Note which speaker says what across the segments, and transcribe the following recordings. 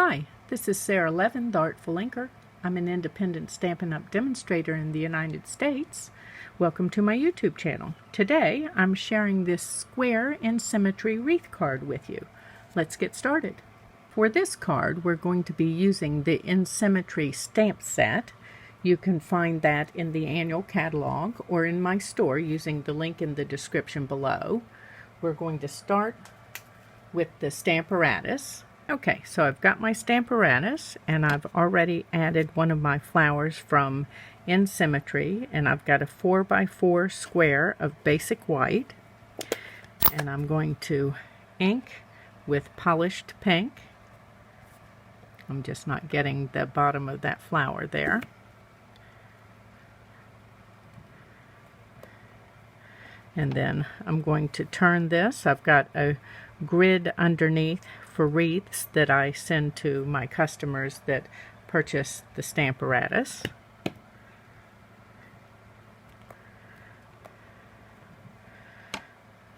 Speaker 1: Hi, this is Sara Levin, the Artful Inker. I'm an independent Stampin' Up! Demonstrator in the United States. Welcome to my YouTube channel. Today I'm sharing this square in Symmetry wreath card with you. Let's get started. For this card we're going to be using the In Symmetry stamp set. You can find that in the annual catalog or in my store using the link in the description below. We're going to start with the Stamparatus. Okay, so I've got my Stamparatus and I've already added one of my flowers from In Symmetry, and I've got a 4x4 square of basic white, and I'm going to ink with polished pink. I'm just not getting the bottom of that flower there. And then I'm going to turn this. I've got a grid underneath for wreaths that I send to my customers that purchase the Stamparatus.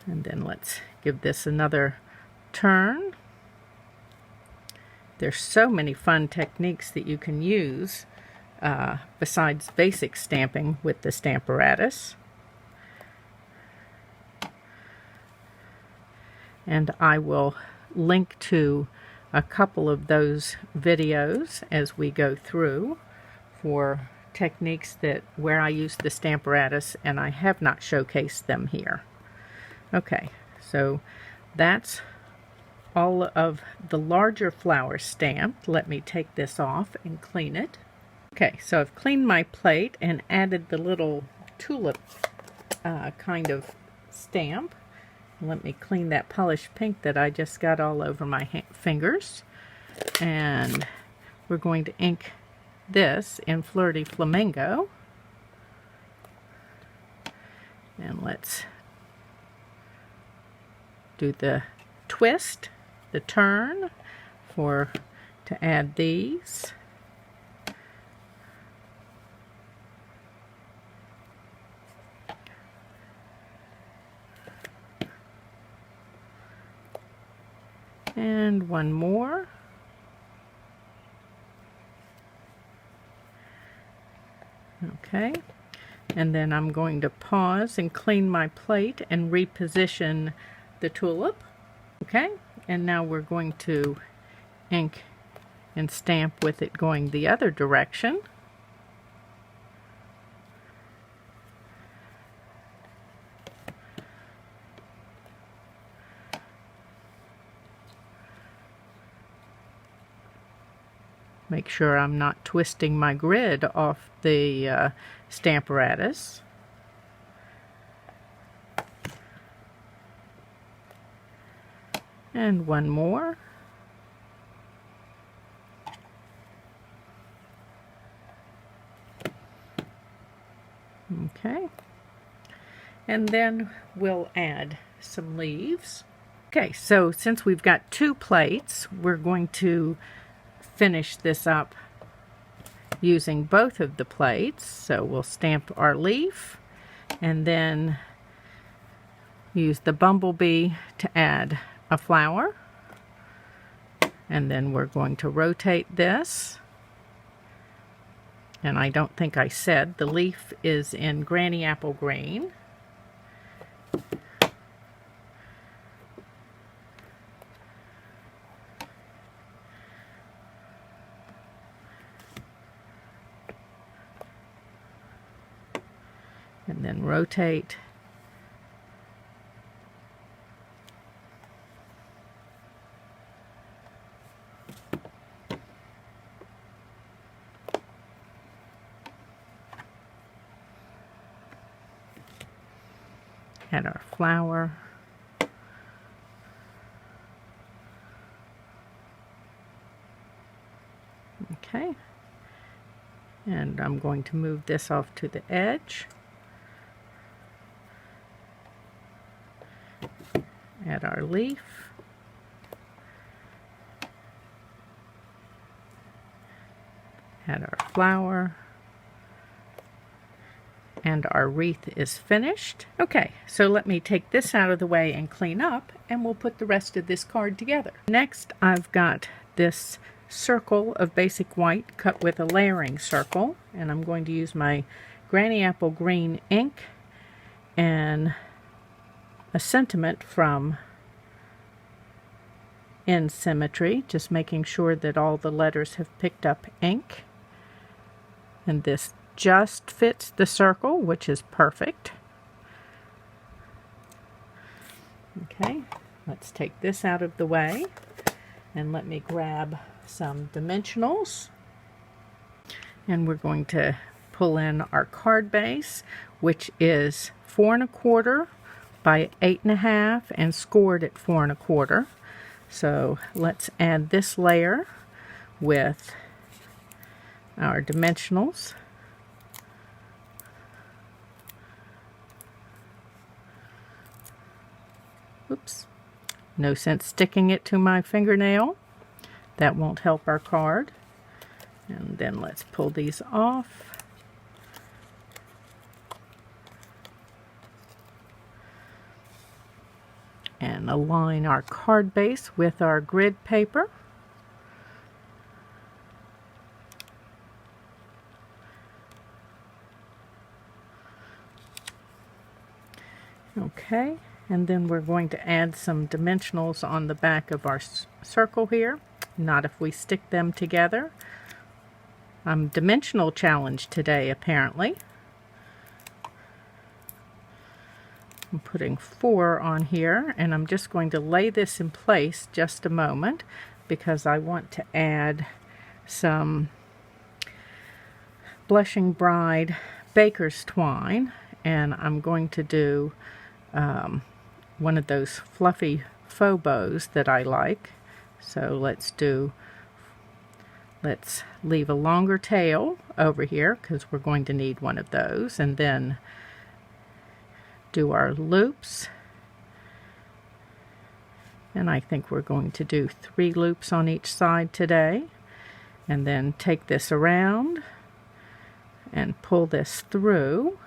Speaker 1: And then let's give this another turn. There's so many fun techniques that you can use besides basic stamping with the Stamparatus. And I will link to a couple of those videos as we go through for techniques where I use the Stamparatus, and I have not showcased them here. Okay, so that's all of the larger flowers stamped. Let me take this off and clean it. Okay, so I've cleaned my plate and added the little tulip kind of stamp. Let me clean that polished pink that I just got all over my fingers. And we're going to ink this in Fleur de Flamingo. And let's do the twist, the turn, to add these. And one more. Okay, and then I'm going to pause and clean my plate and reposition the tulip. Okay, and now we're going to ink and stamp with it going the other direction. Make sure I'm not twisting my grid off the Stamparatus. And one more. Okay. And then we'll add some leaves. Okay, so since we've got two plates, we're going to finish this up using both of the plates. So we'll stamp our leaf and then use the bumblebee to add a flower, and then we're going to rotate this. And I don't think I said the leaf is in Granny Apple Green. And then rotate. Add our flower. Okay. And I'm going to move this off to the edge. Add our leaf. Add our flower. and our wreath is finished. Okay, so let me take this out of the way and clean up, and we'll put the rest of this card together. Next, I've got this circle of basic white cut with a layering circle, and I'm going to use my Granny Apple Green ink and a sentiment from Symmetry, just making sure that all the letters have picked up ink. And this just fits the circle, which is perfect. Okay, let's take this out of the way and let me grab some dimensionals. And we're going to pull in our card base, which is 4 1/4 by 8 1/2 and scored at 4 1/4. So let's add this layer with our dimensionals. Oops. No sense sticking it to my fingernail. That won't help our card. And then let's pull these off. And align our card base with our grid paper. Okay, and then we're going to add some dimensionals on the back of our circle here. Not if we stick them together. Dimensional challenge today, apparently. I'm putting 4 on here, and I'm just going to lay this in place just a moment because I want to add some Blushing Bride baker's twine, and I'm going to do one of those fluffy faux bows that I like. So let's leave a longer tail over here because we're going to need one of those, and then do our loops. And I think we're going to do 3 loops on each side today, and then take this around and pull this through.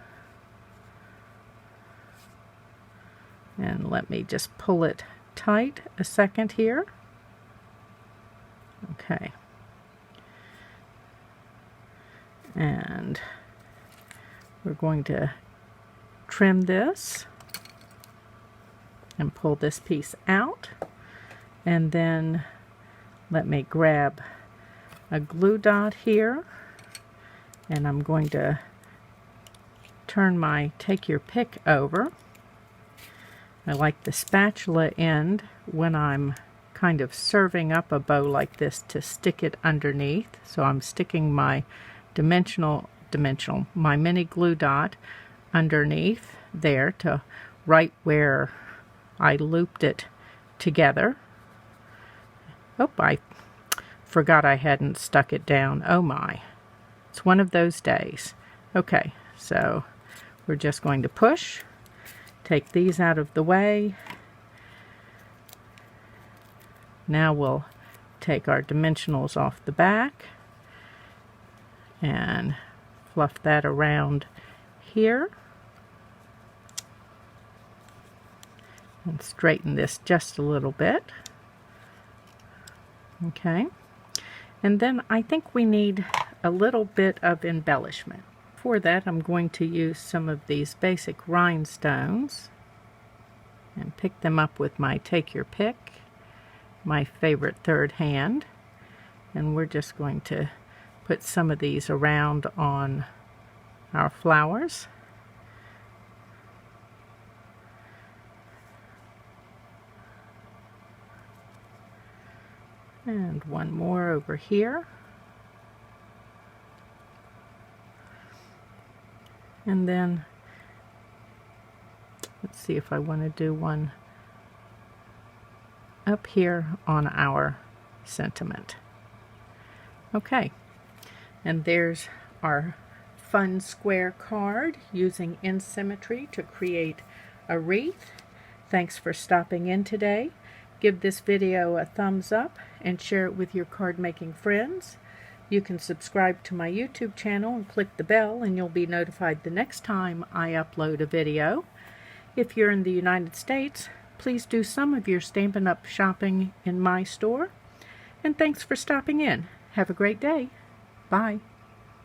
Speaker 1: And let me just pull it tight a second here. Okay. And we're going to trim this and pull this piece out, and then let me grab a glue dot here, and I'm going to turn my take your pick over. I like the spatula end when I'm kind of serving up a bow like this to stick it underneath. So I'm sticking my my mini glue dot underneath there to right where I looped it together. Oh, I forgot I hadn't stuck it down. Oh my, it's one of those days. Okay, so we're just going to push, take these out of the way. Now we'll take our dimensionals off the back and fluff that around here and straighten this just a little bit. Okay, and then I think we need a little bit of embellishment. For that, I'm going to use some of these basic rhinestones and pick them up with my take your pick, my favorite third hand, and we're just going to put some of these around on our flowers. And one more over here. And then let's see if I want to do one up here on our sentiment. Okay, and there's our fun square card using Symmetry to create a wreath. Thanks for stopping in today. Give this video a thumbs up and share it with your card making friends. You can subscribe to my YouTube channel and click the bell, and you'll be notified the next time I upload a video. If you're in the United States, please do some of your Stampin' Up! Shopping in my store. and thanks for stopping in. Have a great day. Bye.